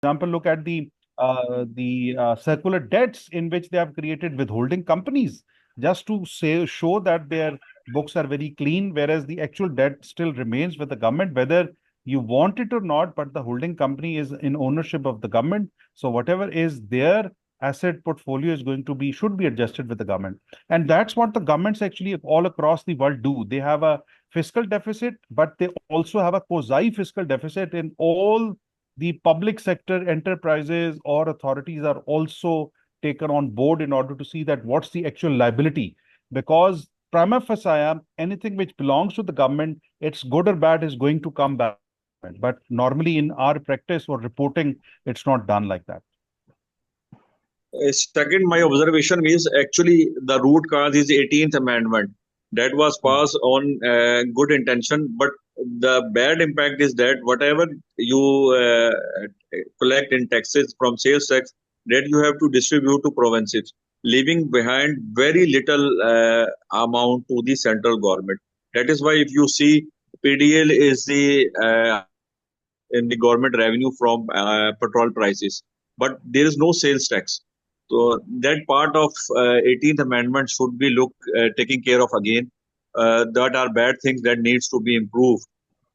example, look at the circular debts in which they have created withholding companies just to show that their books are very clean, whereas the actual debt still remains with the government, whether you want it or not. But the holding company is in ownership of the government, so whatever is their asset portfolio is going to be should be adjusted with the government, and that's what the governments actually all across the world do. They have a fiscal deficit, but they also have a quasi fiscal deficit in all the public sector enterprises or authorities are also taken on board in order to see that what's the actual liability. Because prima facie, anything which belongs to the government, it's good or bad, is going to come back. But normally in our practice or reporting, it's not done like that. Second, my observation is actually the root cause is 18th Amendment that was Hmm. passed on good intention, but the bad impact is that whatever you collect in taxes from sales tax, that you have to distribute to provinces, leaving behind very little amount to the central government. That is why if you see PDL is the in the government revenue from petrol prices, but there is no sales tax. So that part of 18th Amendment should be taken care of again. That are bad things that needs to be improved,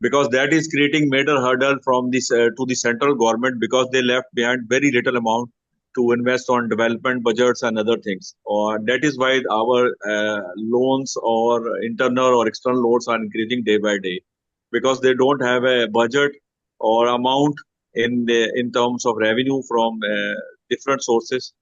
because that is creating major hurdle from this to the central government, because they left behind very little amount to invest on development budgets and other things. Or that is why our loans or internal or external loans are increasing day by day, because they don't have a budget or amount in terms of revenue from different sources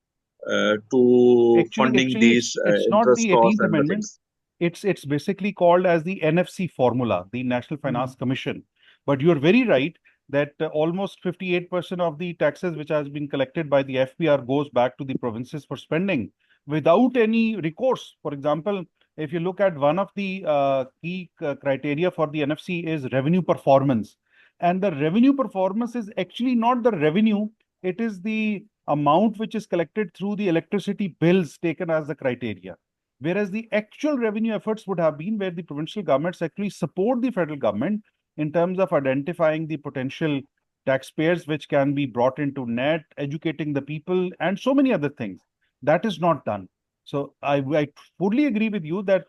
to funding Actually, these it's not interest the costs 18th and other Amendment. things. It's basically called as the NFC formula, the National Finance Mm. Commission. But you're very right that almost 58% of the taxes which has been collected by the FPR goes back to the provinces for spending without any recourse. For example, if you look at one of the key criteria for the NFC is revenue performance. And the revenue performance is actually not the revenue, it is the amount which is collected through the electricity bills taken as the criteria. Whereas the actual revenue efforts would have been where the provincial governments actually support the federal government in terms of identifying the potential taxpayers which can be brought into net, educating the people, and so many other things. That is not done. So I fully agree with you that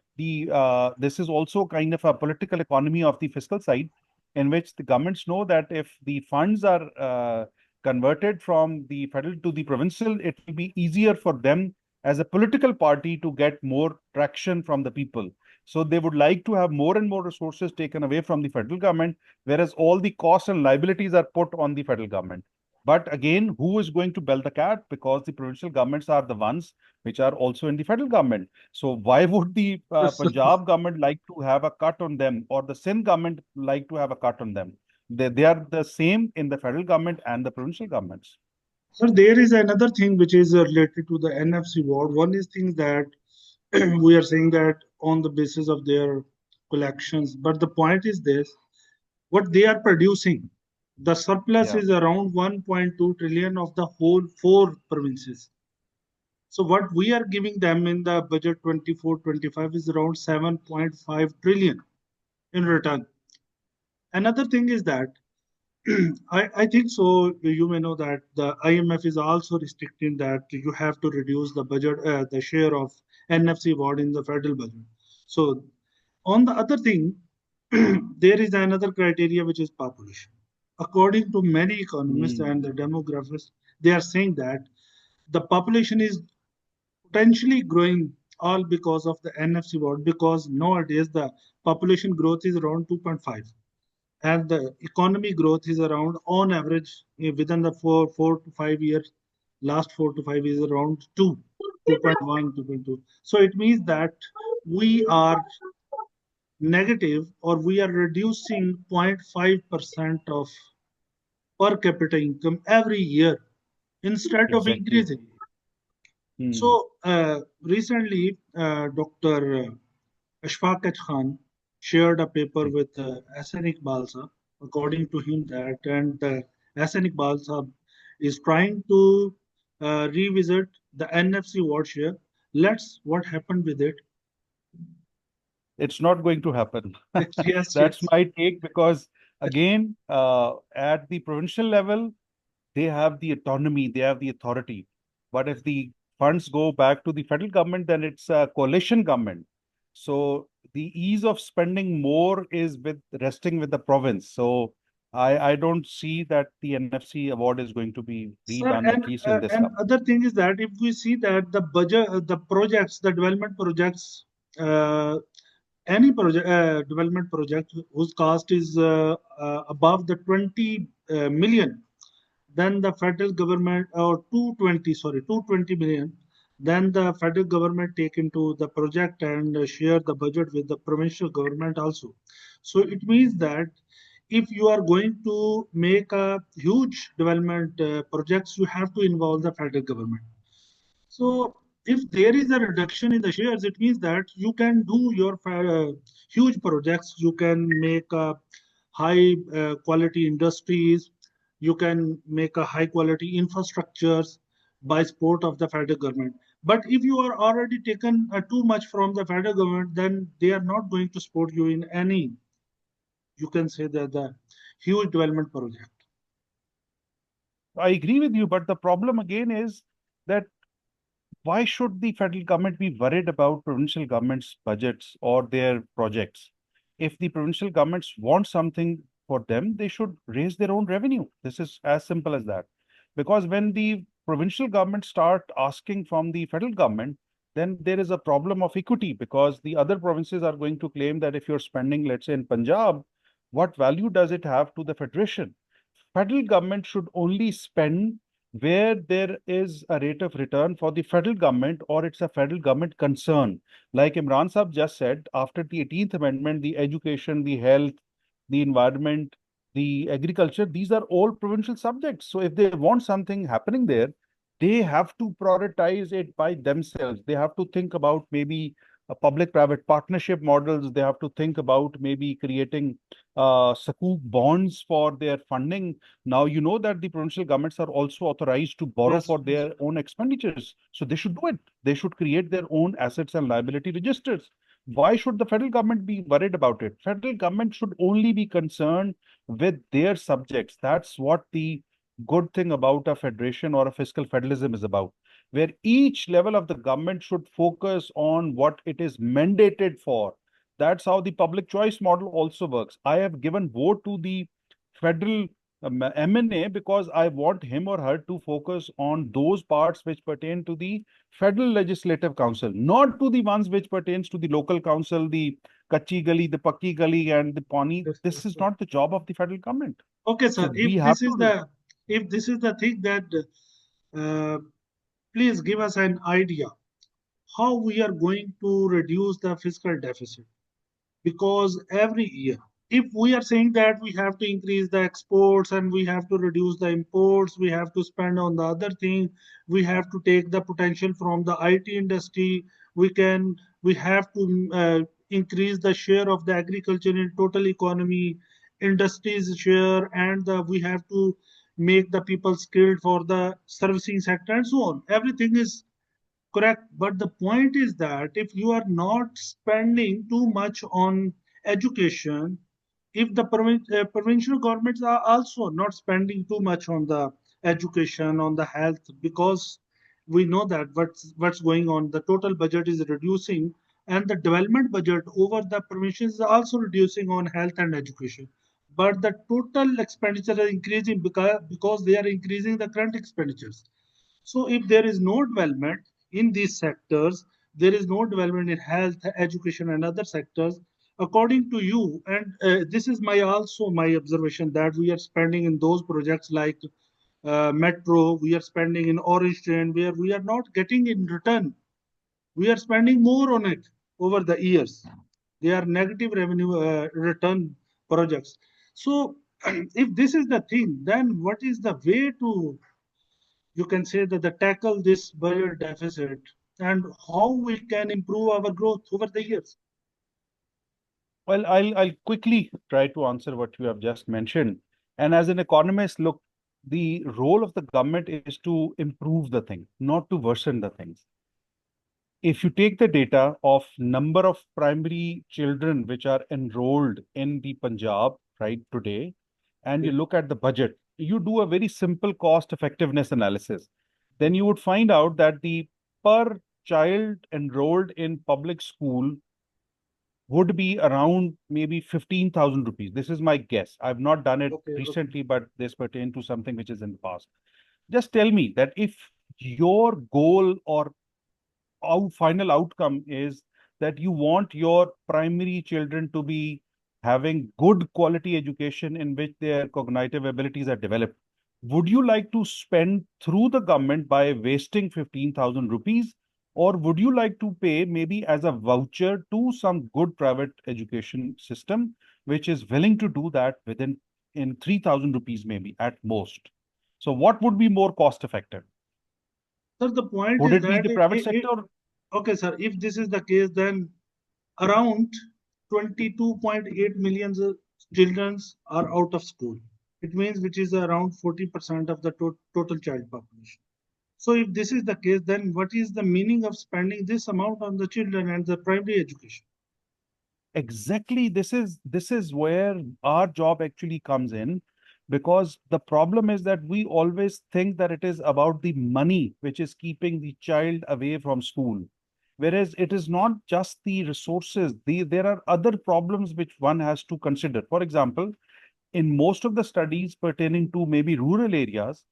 this is also kind of a political economy of the fiscal side, in which the governments know that if the funds are converted from the federal to the provincial, it will be easier for them as a political party to get more traction from the people. So they would like to have more and more resources taken away from the federal government, whereas all the costs and liabilities are put on the federal government. But again, who is going to bell the cat? Because the provincial governments are the ones which are also in the federal government. So why would the Punjab government like to have a cut on them, or the Sindh government like to have a cut on them? They are the same in the federal government and the provincial governments. So there is another thing which is related to the NFC board. One is things that we are saying that on the basis of their collections, but the point is this: what they are producing, the surplus Yeah. is around 1.2 trillion of the whole four provinces. So what we are giving them in the budget 24-25 is around 7.5 trillion in return. Another thing is that I think so. You may know that the IMF is also restricting that you have to reduce the budget, the share of NFC ward in the federal budget. So, on the other thing, there is another criteria which is population. According to many economists Hmm. and the demographers, they are saying that the population is potentially growing all because of the NFC ward, because nowadays the population growth is around 2.5 and the economy growth is around on average within the 4 to 5 years, last 4 to 5 years, around 2.1, 2.2. So it means that we are negative, or we are reducing 0.5% of per capita income every year instead of Exactly. increasing. Hmm. So recently, Dr. Ashfaq Khan shared a paper with Asenik Balsa. According to him, that and Asenik Balsa is trying to revisit the NFC watch share. Let's what happened with it. It's not going to happen. Yes, That's yes. my take because, again, at the provincial level, they have the autonomy, they have the authority. But if the funds go back to the federal government, then it's a coalition government. So the ease of spending more is with resting with the province. So I don't see that the NFC award is going to be Sir, redone, at least in this and government. other thing is that if we see that the budget, the projects, the development projects, uh, any project, development project whose cost is above the 20 million, then the federal government, or 220, sorry, 220 million, then the federal government take into the project and share the budget with the provincial government also. So it means that if you are going to make a huge development projects, you have to involve the federal government. So if there is a reduction in the shares, it means that you can do your huge projects. You can make high quality industries. You can make a high quality infrastructures by support of the federal government. But if you are already taken too much from the federal government, then they are not going to support you in any, you can say that the huge development project. I agree with you, but the problem again is that why should the federal government be worried about provincial governments' budgets or their projects? If the provincial governments want something for them, they should raise their own revenue. This is as simple as that. Because when the provincial government start asking from the federal government, then there is a problem of equity because the other provinces are going to claim that if you're spending, let's say in Punjab, what value does it have to the federation? Federal government should only spend where there is a rate of return for the federal government or it's a federal government concern. Like Imran Sahab just said, after the 18th Amendment, the education, the health, the environment, the agriculture, these are all provincial subjects. So if they want something happening there, they have to prioritize it by themselves. They have to think about maybe a public-private partnership models. They have to think about maybe creating sukuk bonds for their funding. Now, you know that the provincial governments are also authorized to borrow Yes, for yes. their own expenditures. So they should do it. They should create their own assets and liability registers. Why should the federal government be worried about it? Federal government should only be concerned with their subjects. That's what the good thing about a federation or a fiscal federalism is about, where each level of the government should focus on what it is mandated for. That's how the public choice model also works. I have given vote to the federal MNA because I want him or her to focus on those parts which pertain to the federal legislative council, not to the ones which pertains to the local council, the kachi gali, the pakki gali, and the pani. Yes, This yes, is yes. not the job of the federal government. Okay, So sir. we have to. If this is the thing that, uh, please give us an idea how we are going to reduce the fiscal deficit. Because every year, if we are saying that we have to increase the exports and we have to reduce the imports, we have to spend on the other thing, we have to take the potential from the IT industry, we have to increase the share of the agriculture in total economy, industries share, and we have to make the people skilled for the servicing sector and so on. Everything is correct. But the point is that if you are not spending too much on education, if the provincial governments are also not spending too much on the education, on the health, because we know that what's going on, the total budget is reducing, and the development budget over the provinces is also reducing on health and education. But the total expenditure is increasing because they are increasing the current expenditures. So if there is no development in these sectors, there is no development in health, education, and other sectors. According to you, and this is my also my observation that we are spending in those projects like metro, we are spending in orange train, where we are not getting in return. We are spending more on it over the years. They are negative revenue return projects. So if this is the thing, then what is the way to, you can say that, the tackle this budget deficit and how we can improve our growth over the years? Well, I'll quickly try to answer what you have just mentioned. And as an economist, look, the role of the government is to improve the thing, not to worsen the things. If you take the data of number of primary children which are enrolled in the Punjab right today, and you Okay. look at the budget, you do a very simple cost effectiveness analysis, then you would find out that the per child enrolled in public school would be around maybe 15,000 rupees. This is my guess. I've not done it Okay. recently, but this pertain to something which is in the past. Just tell me that if your goal or final outcome is that you want your primary children to be having good quality education in which their cognitive abilities are developed, would you like to spend through the government by wasting 15,000 rupees, or would you like to pay maybe as a voucher to some good private education system which is willing to do that within in 3,000 rupees maybe at most? So what would be more cost effective? Sir, the point Would is it be that the private sector? okay, sir, if this is the case, then around 22.8 million children are out of school. It means which is around 40% of the total child population. So if this is the case, then what is the meaning of spending this amount on the children and the primary education? Exactly, this is where our job actually comes in, because the problem is that we always think that it is about the money which is keeping the child away from school, whereas it is not just the resources. There are other problems which one has to consider. For example, in most of the studies pertaining to maybe rural areas,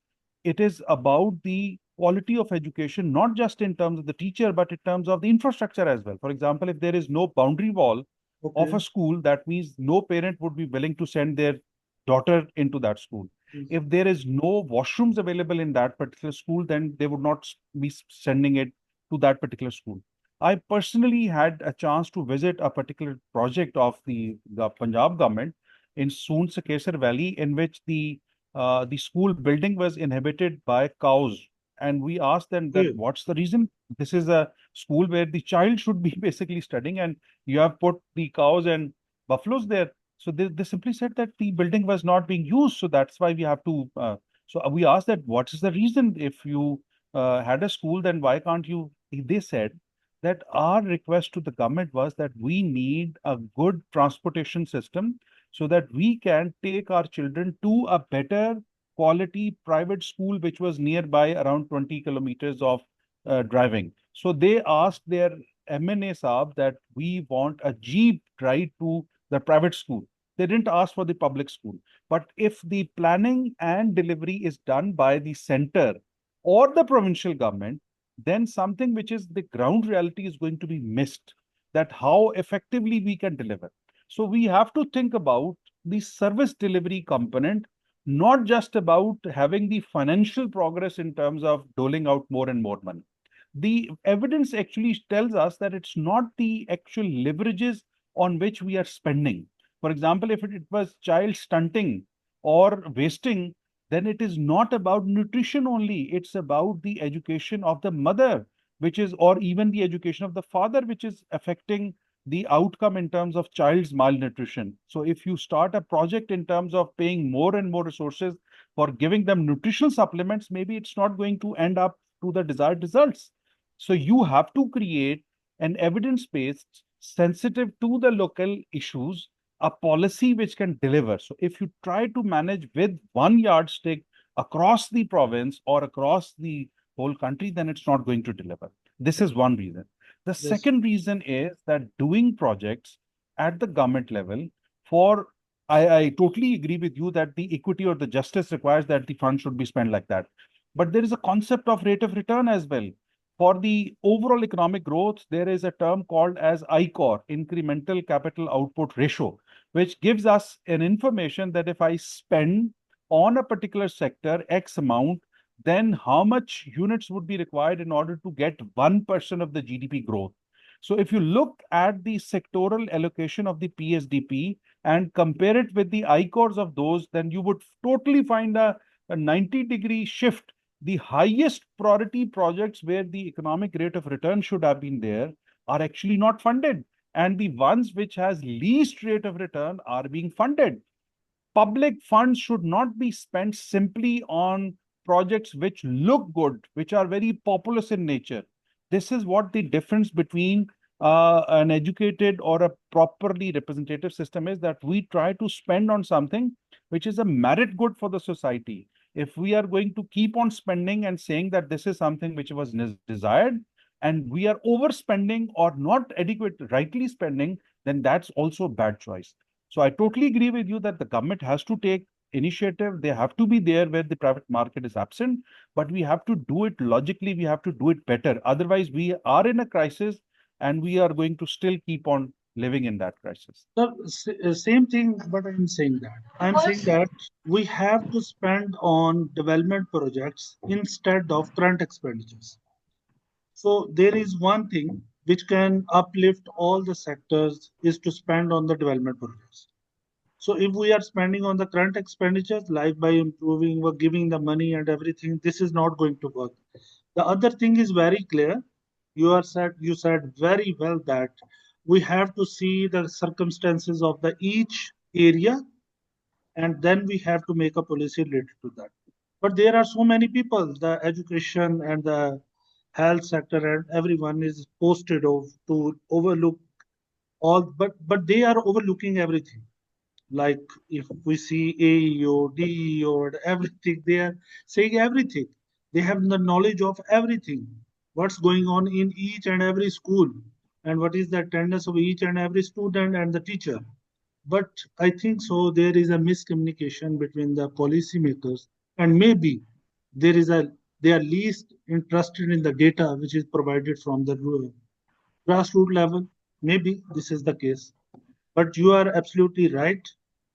it is about the quality of education, not just in terms of the teacher, but in terms of the infrastructure as well. For example, if there is no boundary wall of Okay. a school, that means no parent would be willing to send their daughter into that school. Yes. If there is no washrooms available in that particular school, then they would not be sending it to that particular school. I personally had a chance to visit a particular project of the Punjab government in Soon Sakesar Valley, in which the school building was inhabited by cows. And we asked them that Okay. what's the reason? This is a school where the child should be basically studying, and you have put the cows and buffaloes there. So they simply said that the building was not being used, so that's why we have to. So we asked that what is the reason? If you had a school, then why can't you? They said that our request to the government was that we need a good transportation system so that we can take our children to a better quality private school which was nearby, around 20 kilometers of driving. So they asked their MNA Saab that we want a jeep ride to the private school. They didn't ask for the public school. But if the planning and delivery is done by the center or the provincial government, then something which is the ground reality is going to be missed, that how effectively we can deliver. So we have to think about the service delivery component, not just about having the financial progress in terms of doling out more and more money. The evidence actually tells us that it's not the actual leverages on which we are spending. For example, if it was child stunting or wasting, then it is not about nutrition only. It's about the education of the mother, which is, or even the education of the father, which is affecting the outcome in terms of child's malnutrition. So if you start a project in terms of paying more and more resources for giving them nutritional supplements, maybe it's not going to end up to the desired results. So you have to create an evidence-based, sensitive to the local issues, a policy which can deliver. So if you try to manage with one yardstick across the province or across the whole country, then it's not going to deliver. This is one reason. The Yes. second reason is that doing projects at the government level for I totally agree with you that the equity or the justice requires that the fund should be spent like that. But there is a concept of rate of return as well. For the overall economic growth, there is a term called as ICOR, incremental capital output ratio, which gives us an information that if I spend on a particular sector X amount, then how much units would be required in order to get 1% of the GDP growth. So if you look at the sectoral allocation of the PSDP and compare it with the ICORs of those, then you would totally find a 90-degree shift. The highest priority projects where the economic rate of return should have been there are actually not funded. And the ones which has least rate of return are being funded. Public funds should not be spent simply on projects which look good, which are very populous in nature. This is what the difference between an educated or a properly representative system is, that we try to spend on something which is a merit good for the society. If we are going to keep on spending and saying that this is something which was desired, and we are overspending or not adequate, rightly spending, then that's also a bad choice. So I totally agree with you that the government has to take initiative. They have to be there where the private market is absent, but we have to do it logically. We have to do it better. Otherwise, we are in a crisis and we are going to still keep on living in that crisis. So, same thing, but I'm saying that. I'm saying that we have to spend on development projects instead of current expenditures. So there is one thing which can uplift all the sectors is to spend on the development projects. So if we are spending on the current expenditures, like by improving or giving the money and everything, this is not going to work. The other thing is very clear. You said very well that we have to see the circumstances of the each area, and then we have to make a policy related to that. But there are so many people, the education and the health sector and everyone is posted to overlook all, but they are overlooking everything. Like if we see AEO, DEO, and everything, they are saying everything. They have the knowledge of everything. What's going on in each and every school, and what is the attendance of each and every student and the teacher. But I think so there is a miscommunication between the policymakers, and maybe there is a they are least interested in the data which is provided from the grassroots level. Maybe this is the case. But you are absolutely right.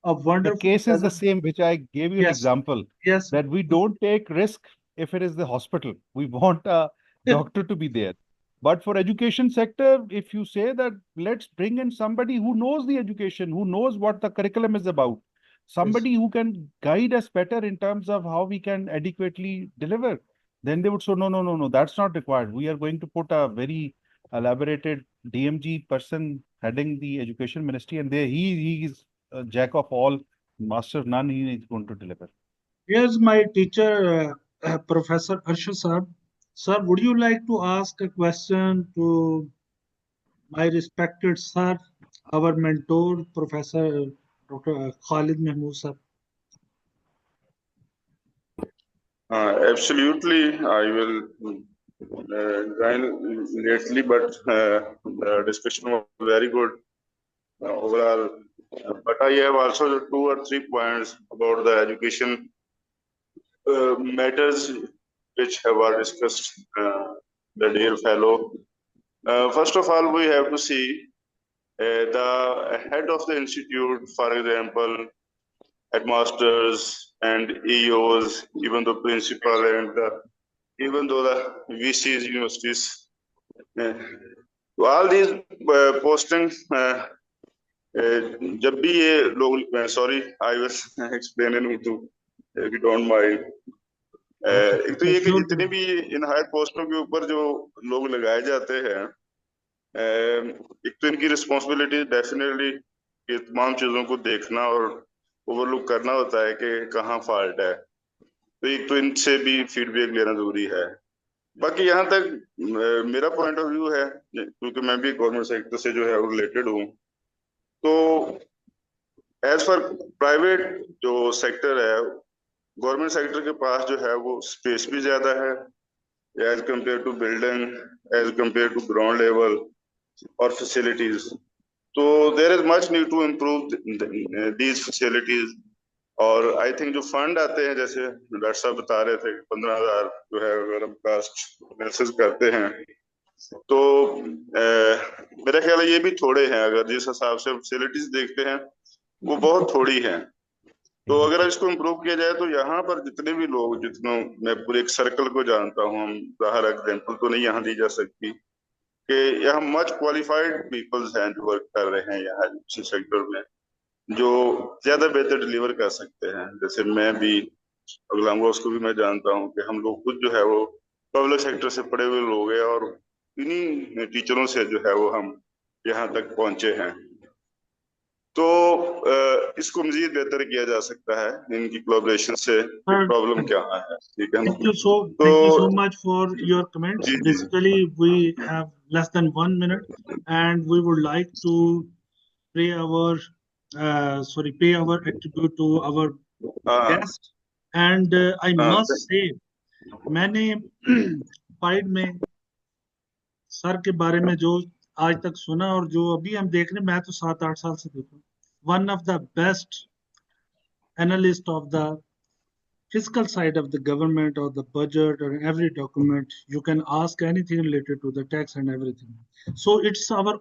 A The wonderful case is the present. same, which I gave you an Yes, example, yes. that we don't take risk if it is the hospital. We want a doctor to be there. But for education sector, if you say that let's bring in somebody who knows the education, who knows what the curriculum is about, Yes. somebody who can guide us better in terms of how we can adequately deliver, then they would say, no, no, no, no, that's not required. We are going to put a very elaborated DMG person heading the education ministry, and there he is a jack of all, master of none, he is going to deliver. Here's my teacher, Professor Arsha sir. Sir, would you like to ask a question to my respected sir, our mentor, Professor Dr. Khalid Mahmood sir? Absolutely, I will join lately, but the discussion was very good overall. But I have also 2 or 3 points about the education matters which have are discussed, the dear fellow. First of all, we have to see the head of the institute, for example, headmasters and EOs, even the principal and even though the VCs, universities, तो all these postings, जब भी ये लोग, sorry, I was explaining to, if you don't mind. एक तो ये कि जितने भी इन हायर पोस्टों के ऊपर जो लोग लगाए जाते हैं, एक तो इनकी रिस्पॉन्सिबिलिटी डेफिनेटली ये तमाम चीजों को देखना और ओवरलुक करना होता है कि कहाँ फॉल्ट है, तो एक तो इनसे भी फीडबैक लेना जरूरी है। बाकी यहाँ तक मेरा पॉइंट ऑफ व्यू है, क्योंकि मैं भी गवर्नमेंट सेक्टर से जो है रिलेटेड हूँ, तो एज फॉर प्राइवेट जो सेक्टर है, गवर्नमेंट सेक्टर के पास जो है वो स्पेस भी ज्यादा है as compare to building, as compare to ground level और फैसिलिटीज। तो there is much need to improve these facilities. और आई थिंक जो फंड आते हैं, जैसे डॉक्टर साहब बता रहे थे 15,000 जो है अगर हम कास्ट एनालिसिस करते हैं, तो मेरा ख्याल है ये भी थोड़े हैं। अगर जिस हिसाब से फैसिलिटीज देखते हैं वो बहुत थोड़ी हैं, तो अगर इसको इम्प्रूव किया जाए तो यहाँ पर जितने भी लोग, जितनों मैं पूरे एक सर्कल को जानता हूँ, हम बाहर एग्जाम्पल तो नहीं यहाँ दी जा सकती, कि यहाँ मच क्वालिफाइड पीपल्स हैं जो वर्क कर रहे हैं यहाँ इसी सेक्टर में, जो ज्यादा बेहतर डिलीवर कर सकते हैं। जैसे मैं भी, गुलाम गौस को भी मैं जानता हूँ कि हम लोग खुद जो है वो पब्लिक सेक्टर से पढ़े हुए लोग हैं, और इन्हीं टीचरों से जो है वो हम यहाँ तक पहुंचे हैं। तो इसको मजीद बेहतर किया जा सकता है इनकी कोलैबोरेशन से। प्रॉब्लम क्या है, ठीक है। Thank you so much for your comments. Basically, we have less than 1 minute, and we would like to pay our attribute to our हाँ best. And I हाँ must say, मैंने पाइड में sir के बारे में जो आज तक सुना और जो अभी हम देख रहे हैं, मैं तो 7-8 साल से देख रहा हूँ, one of the best analyst of the fiscal side of the government or the budget or every document. You can ask anything related to the tax and everything. So it's our